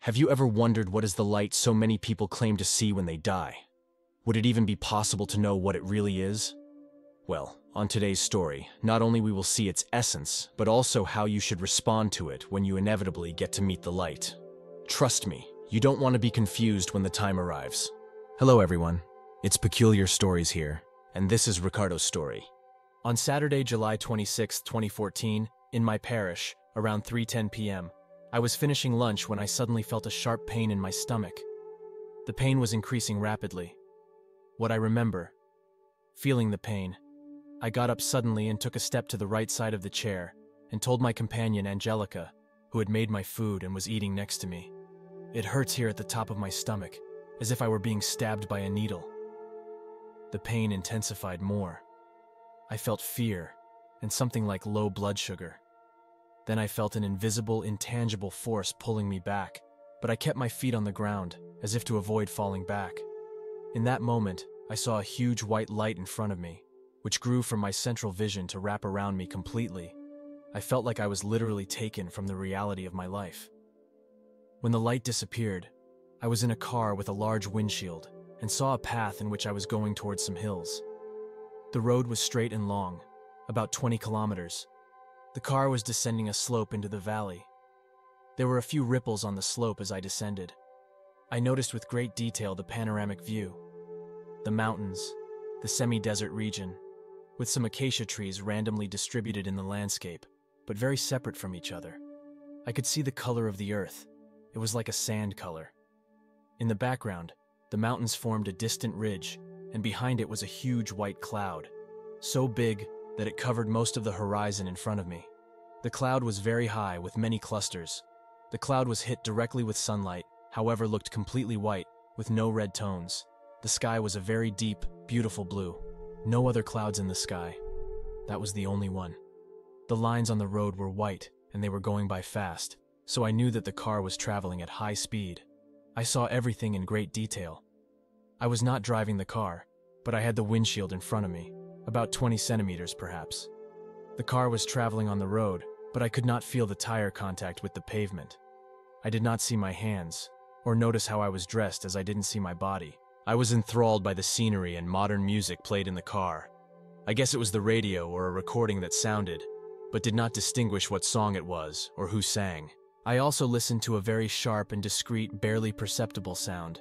Have you ever wondered what is the light so many people claim to see when they die? Would it even be possible to know what it really is? Well, on today's story, not only we will see its essence, but also how you should respond to it when you inevitably get to meet the light. Trust me, you don't want to be confused when the time arrives. Hello everyone, it's Peculiar Stories here, and this is Ricardo's story. On Saturday, July 26, 2014, in my parish, around 3:10 p.m., I was finishing lunch when I suddenly felt a sharp pain in my stomach. The pain was increasing rapidly. What I remember, feeling the pain, I got up suddenly and took a step to the right side of the chair and told my companion Angelica, who had made my food and was eating next to me. It hurts here at the top of my stomach, as if I were being stabbed by a needle. The pain intensified more. I felt fear and something like low blood sugar. Then I felt an invisible, intangible force pulling me back, but I kept my feet on the ground, as if to avoid falling back. In that moment, I saw a huge white light in front of me, which grew from my central vision to wrap around me completely. I felt like I was literally taken from the reality of my life. When the light disappeared, I was in a car with a large windshield and saw a path in which I was going towards some hills. The road was straight and long, about 20 kilometers. The car was descending a slope into the valley. There were a few ripples on the slope as I descended. I noticed with great detail the panoramic view, the mountains, the semi-desert region, with some acacia trees randomly distributed in the landscape, but very separate from each other. I could see the color of the earth. It was like a sand color. In the background, the mountains formed a distant ridge, and behind it was a huge white cloud, so big that it covered most of the horizon in front of me. The cloud was very high with many clusters. The cloud was hit directly with sunlight, however looked completely white, with no red tones. The sky was a very deep, beautiful blue. No other clouds in the sky. That was the only one. The lines on the road were white, and they were going by fast, so I knew that the car was traveling at high speed. I saw everything in great detail. I was not driving the car, but I had the windshield in front of me, about 20 centimeters perhaps. The car was traveling on the road, but I could not feel the tire contact with the pavement. I did not see my hands, or notice how I was dressed as I didn't see my body. I was enthralled by the scenery and modern music played in the car. I guess it was the radio or a recording that sounded, but did not distinguish what song it was or who sang. I also listened to a very sharp and discreet, barely perceptible sound,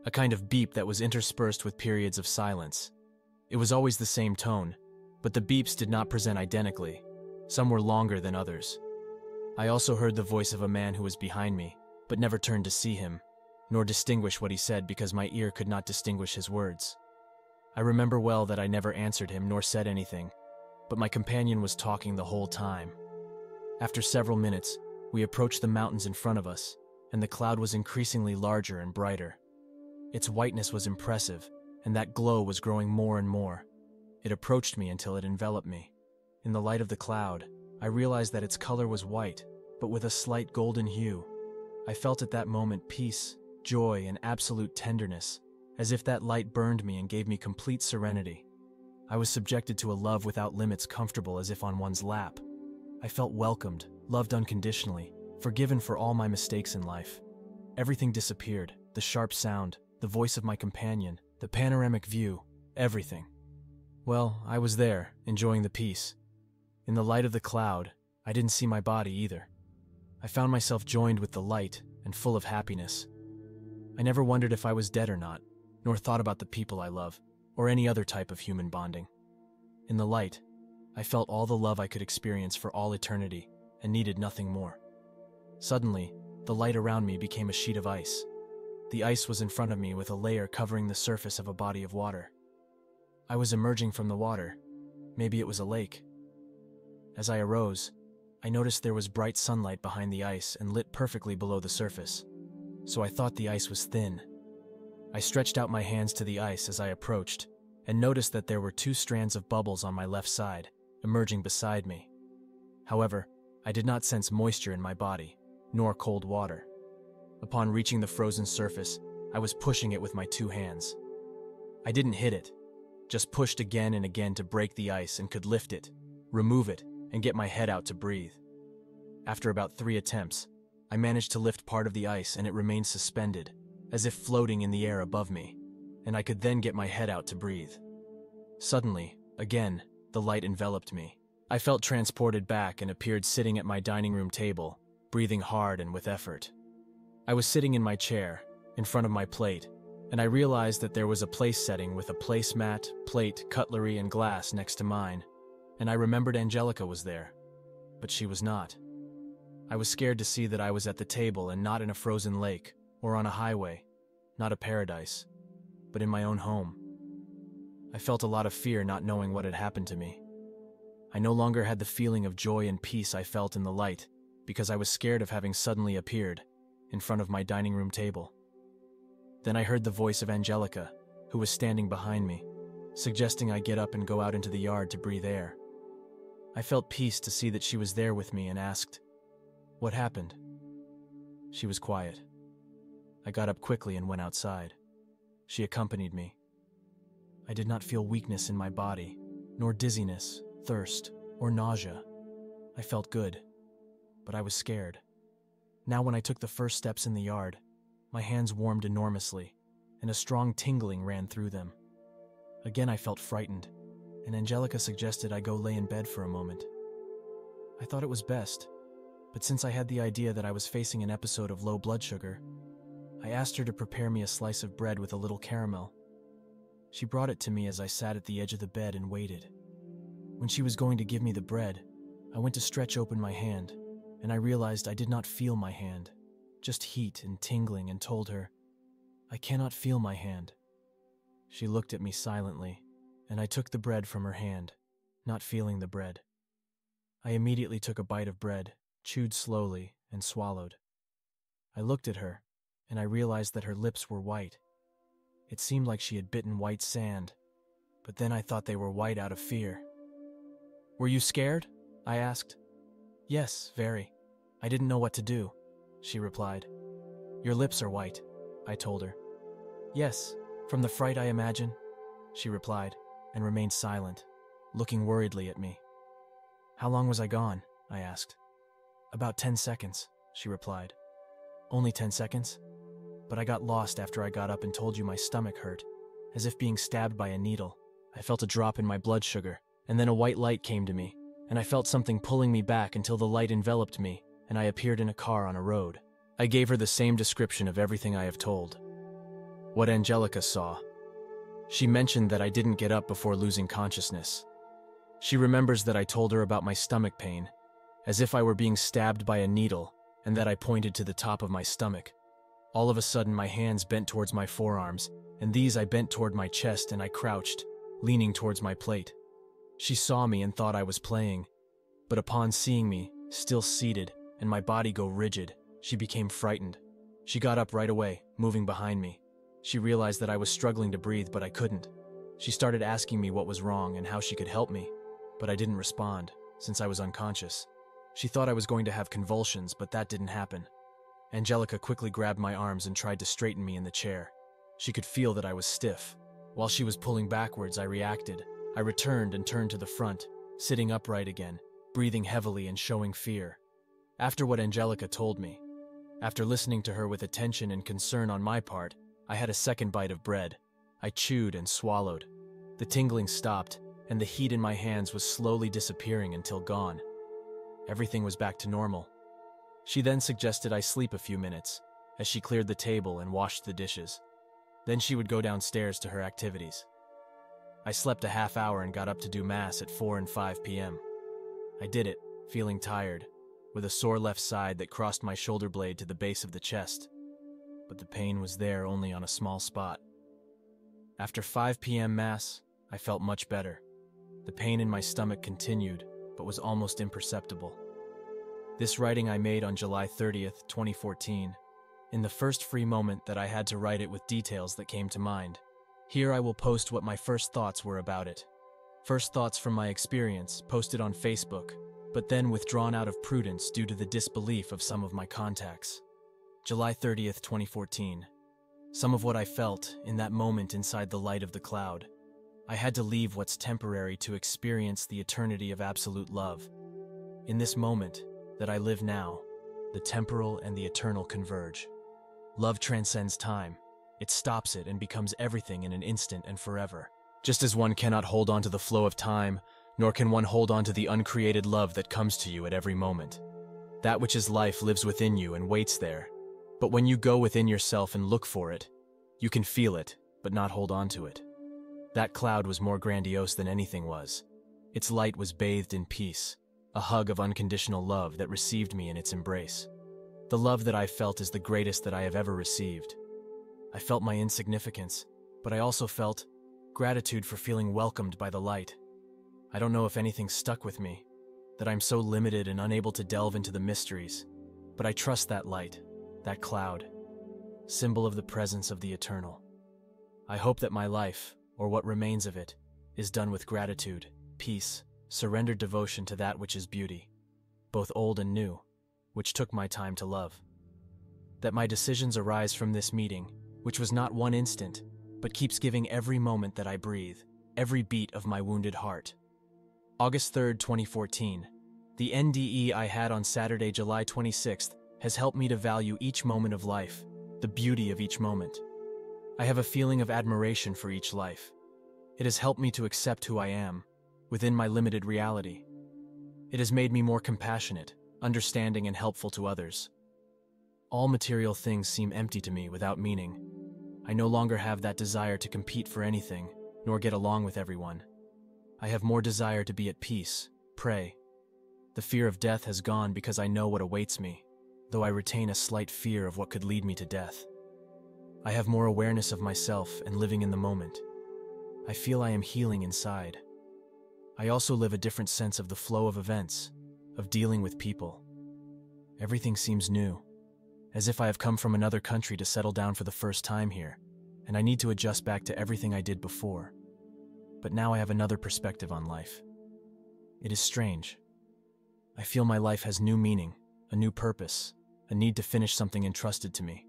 a kind of beep that was interspersed with periods of silence. It was always the same tone, but the beeps did not present identically. Some were longer than others. I also heard the voice of a man who was behind me, but never turned to see him, nor distinguish what he said because my ear could not distinguish his words. I remember well that I never answered him nor said anything, but my companion was talking the whole time. After several minutes, we approached the mountains in front of us, and the cloud was increasingly larger and brighter. Its whiteness was impressive, and that glow was growing more and more. It approached me until it enveloped me. In the light of the cloud, I realized that its color was white, but with a slight golden hue. I felt at that moment peace, joy, and absolute tenderness, as if that light burned me and gave me complete serenity. I was subjected to a love without limits, comfortable as if on one's lap. I felt welcomed, loved unconditionally, forgiven for all my mistakes in life. Everything disappeared, the sharp sound, the voice of my companion, the panoramic view, everything. Well, I was there, enjoying the peace. In the light of the cloud, I didn't see my body either. I found myself joined with the light and full of happiness. I never wondered if I was dead or not, nor thought about the people I love, or any other type of human bonding. In the light, I felt all the love I could experience for all eternity, and needed nothing more. Suddenly, the light around me became a sheet of ice. The ice was in front of me with a layer covering the surface of a body of water. I was emerging from the water. Maybe it was a lake. As I arose, I noticed there was bright sunlight behind the ice and lit perfectly below the surface, so I thought the ice was thin. I stretched out my hands to the ice as I approached, and noticed that there were 2 strands of bubbles on my left side, emerging beside me. However, I did not sense moisture in my body, nor cold water. Upon reaching the frozen surface, I was pushing it with my 2 hands. I didn't hit it, just pushed again and again to break the ice and could lift it, remove it, and get my head out to breathe. After about 3 attempts, I managed to lift part of the ice and it remained suspended, as if floating in the air above me, and I could then get my head out to breathe. Suddenly, again, the light enveloped me. I felt transported back and appeared sitting at my dining room table, breathing hard and with effort. I was sitting in my chair, in front of my plate, and I realized that there was a place setting with a placemat, plate, cutlery, and glass next to mine, and I remembered Angelica was there, but she was not. I was scared to see that I was at the table and not in a frozen lake, or on a highway, not a paradise, but in my own home. I felt a lot of fear not knowing what had happened to me. I no longer had the feeling of joy and peace I felt in the light, because I was scared of having suddenly appeared in front of my dining room table. Then I heard the voice of Angelica, who was standing behind me, suggesting I get up and go out into the yard to breathe air. I felt peace to see that she was there with me and asked, "What happened?" She was quiet. I got up quickly and went outside. She accompanied me. I did not feel weakness in my body, nor dizziness, thirst, or nausea. I felt good, but I was scared. Now when I took the first steps in the yard, my hands warmed enormously, and a strong tingling ran through them. Again I felt frightened, and Angelica suggested I go lay in bed for a moment. I thought it was best, but since I had the idea that I was facing an episode of low blood sugar, I asked her to prepare me a slice of bread with a little caramel. She brought it to me as I sat at the edge of the bed and waited. When she was going to give me the bread, I went to stretch open my hand, and I realized I did not feel my hand, just heat and tingling, and told her, "I cannot feel my hand." She looked at me silently, and I took the bread from her hand, not feeling the bread. I immediately took a bite of bread, chewed slowly, and swallowed. I looked at her, and I realized that her lips were white. It seemed like she had bitten white sand, but then I thought they were white out of fear. "Were you scared?" I asked. "Yes, very. I didn't know what to do," she replied. "Your lips are white," I told her. "Yes, from the fright, I imagine," she replied, and remained silent, looking worriedly at me. "How long was I gone?" I asked. "About 10 seconds," she replied. "Only 10 seconds? But I got lost after I got up and told you my stomach hurt, as if being stabbed by a needle. I felt a drop in my blood sugar, and then a white light came to me, and I felt something pulling me back until the light enveloped me, and I appeared in a car on a road." I gave her the same description of everything I have told. What Angelica saw. She mentioned that I didn't get up before losing consciousness. She remembers that I told her about my stomach pain, as if I were being stabbed by a needle, and that I pointed to the top of my stomach. All of a sudden, my hands bent towards my forearms, and these I bent toward my chest, and I crouched, leaning towards my plate. She saw me and thought I was playing, but upon seeing me, still seated, and my body go rigid, she became frightened. She got up right away, moving behind me. She realized that I was struggling to breathe, but I couldn't. She started asking me what was wrong and how she could help me, but I didn't respond, since I was unconscious. She thought I was going to have convulsions, but that didn't happen. Angelica quickly grabbed my arms and tried to straighten me in the chair. She could feel that I was stiff. While she was pulling backwards, I reacted. I returned and turned to the front, sitting upright again, breathing heavily and showing fear. After what Angelica told me, after listening to her with attention and concern on my part, I had a second bite of bread. I chewed and swallowed. The tingling stopped, and the heat in my hands was slowly disappearing until gone. Everything was back to normal. She then suggested I sleep a few minutes, as she cleared the table and washed the dishes. Then she would go downstairs to her activities. I slept a half hour and got up to do Mass at 4 and 5 p.m. I did it, feeling tired, with a sore left side that crossed my shoulder blade to the base of the chest. But the pain was there only on a small spot. After 5 p.m. Mass, I felt much better. The pain in my stomach continued, but was almost imperceptible. This writing I made on July 30th, 2014, in the first free moment that I had to write it with details that came to mind. Here I will post what my first thoughts were about it. First thoughts from my experience, posted on Facebook, but then withdrawn out of prudence due to the disbelief of some of my contacts. July 30th, 2014. Some of what I felt in that moment inside the light of the cloud. I had to leave what's temporary to experience the eternity of absolute love. In this moment that I live now, The temporal and the eternal converge. Love transcends time. It stops it and becomes everything in an instant and forever. Just as one cannot hold on to the flow of time, nor can one hold on to the uncreated love that comes to you at every moment. That which is life lives within you and waits there. But when you go within yourself and look for it, you can feel it, but not hold on to it. That cloud was more grandiose than anything was. Its light was bathed in peace, a hug of unconditional love that received me in its embrace. The love that I felt is the greatest that I have ever received. I felt my insignificance, but I also felt gratitude for feeling welcomed by the light. I don't know if anything stuck with me, that I'm so limited and unable to delve into the mysteries, but I trust that light, that cloud, symbol of the presence of the eternal. I hope that my life, or what remains of it, is done with gratitude, peace, surrendered devotion to that which is beauty, both old and new, which took my time to love. That my decisions arise from this meeting, which was not one instant, but keeps giving every moment that I breathe, every beat of my wounded heart. August 3rd, 2014. The NDE I had on Saturday, July 26th, has helped me to value each moment of life, the beauty of each moment. I have a feeling of admiration for each life. It has helped me to accept who I am, within my limited reality. It has made me more compassionate, understanding, and helpful to others. All material things seem empty to me without meaning. I no longer have that desire to compete for anything, nor get along with everyone. I have more desire to be at peace, pray. The fear of death has gone because I know what awaits me, though I retain a slight fear of what could lead me to death. I have more awareness of myself and living in the moment. I feel I am healing inside. I also live a different sense of the flow of events, of dealing with people. Everything seems new, as if I have come from another country to settle down for the first time here, and I need to adjust back to everything I did before. But now I have another perspective on life. It is strange. I feel my life has new meaning, a new purpose, a need to finish something entrusted to me.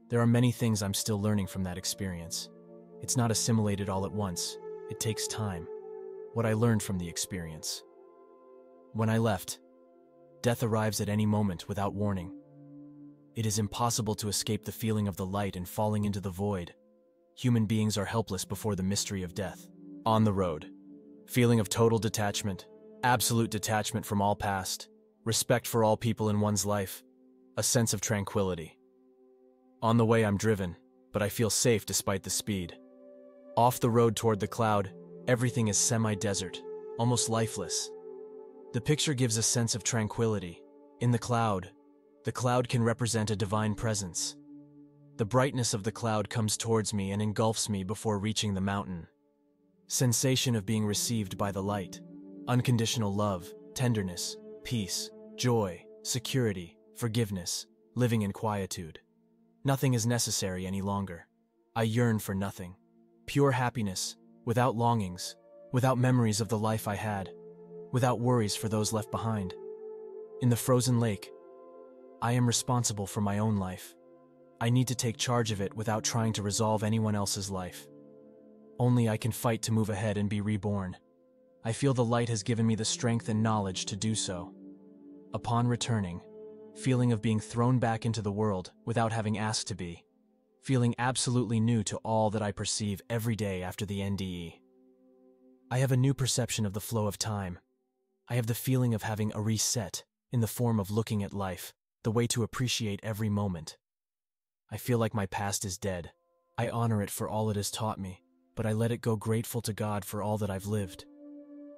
There are many things I'm still learning from that experience. It's not assimilated all at once. It takes time. What I learned from the experience. When I left, death arrives at any moment without warning. It is impossible to escape the feeling of the light and falling into the void. Human beings are helpless before the mystery of death. On the road. Feeling of total detachment, absolute detachment from all past, respect for all people in one's life, a sense of tranquility. On the way I'm driven, but I feel safe despite the speed. Off the road toward the cloud, everything is semi-desert, almost lifeless. The picture gives a sense of tranquility. In the cloud can represent a divine presence. The brightness of the cloud comes towards me and engulfs me before reaching the mountain. Sensation of being received by the light. Unconditional love, tenderness, peace, joy, security, forgiveness, living in quietude. Nothing is necessary any longer. I yearn for nothing. Pure happiness, without longings, without memories of the life I had, without worries for those left behind. In the frozen lake, I am responsible for my own life. I need to take charge of it without trying to resolve anyone else's life. Only I can fight to move ahead and be reborn. I feel the light has given me the strength and knowledge to do so. Upon returning, feeling of being thrown back into the world without having asked to be, feeling absolutely new to all that I perceive every day after the NDE. I have a new perception of the flow of time. I have the feeling of having a reset in the form of looking at life, the way to appreciate every moment. I feel like my past is dead. I honor it for all it has taught me, but I let it go grateful to God for all that I've lived.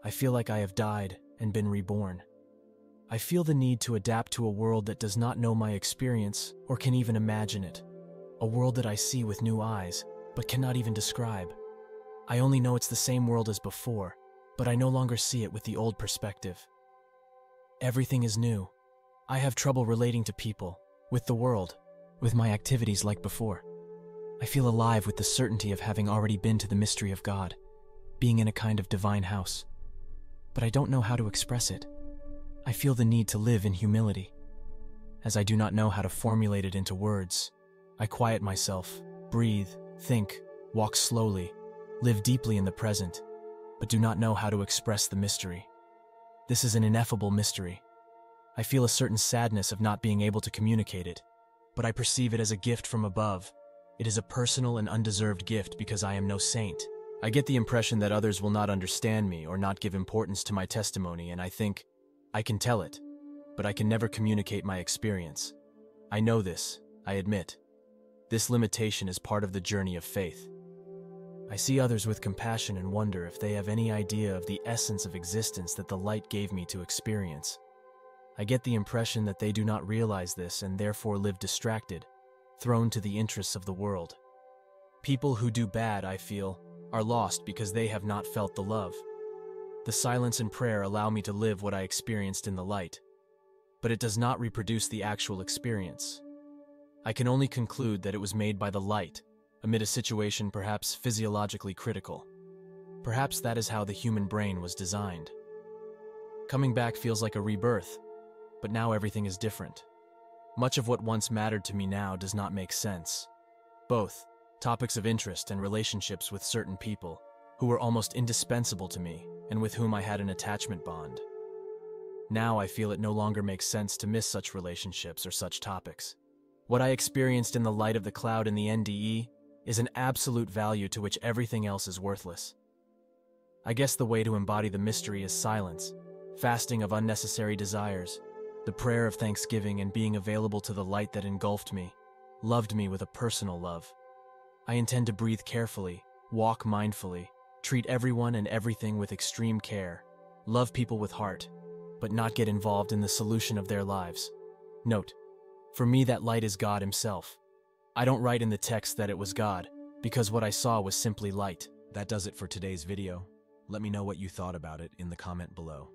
I feel like I have died and been reborn. I feel the need to adapt to a world that does not know my experience or can even imagine it. A world that I see with new eyes, but cannot even describe. I only know it's the same world as before, but I no longer see it with the old perspective. Everything is new. I have trouble relating to people, with the world, with my activities like before. I feel alive with the certainty of having already been to the mystery of God, being in a kind of divine house. But I don't know how to express it. I feel the need to live in humility. As I do not know how to formulate it into words, I quiet myself, breathe, think, walk slowly, live deeply in the present, but do not know how to express the mystery. This is an ineffable mystery. I feel a certain sadness of not being able to communicate it, but I perceive it as a gift from above. It is a personal and undeserved gift because I am no saint. I get the impression that others will not understand me or not give importance to my testimony, and I think, I can tell it, but I can never communicate my experience. I know this, I admit. This limitation is part of the journey of faith. I see others with compassion and wonder if they have any idea of the essence of existence that the light gave me to experience. I get the impression that they do not realize this and therefore live distracted, thrown to the interests of the world. People who do bad, I feel, are lost because they have not felt the love. The silence and prayer allow me to live what I experienced in the light, but it does not reproduce the actual experience. I can only conclude that it was made by the light, amid a situation perhaps physiologically critical. Perhaps that is how the human brain was designed. Coming back feels like a rebirth, but now everything is different. Much of what once mattered to me now does not make sense. Both topics of interest and relationships with certain people who were almost indispensable to me and with whom I had an attachment bond. Now I feel it no longer makes sense to miss such relationships or such topics. What I experienced in the light of the cloud in the NDE is an absolute value to which everything else is worthless. I guess the way to embody the mystery is silence, fasting of unnecessary desires, the prayer of thanksgiving, and being available to the light that engulfed me, loved me with a personal love. I intend to breathe carefully, walk mindfully, treat everyone and everything with extreme care, love people with heart, but not get involved in the solution of their lives. Note, for me that light is God Himself. I don't write in the text that it was God, because what I saw was simply light. That does it for today's video. Let me know what you thought about it in the comment below.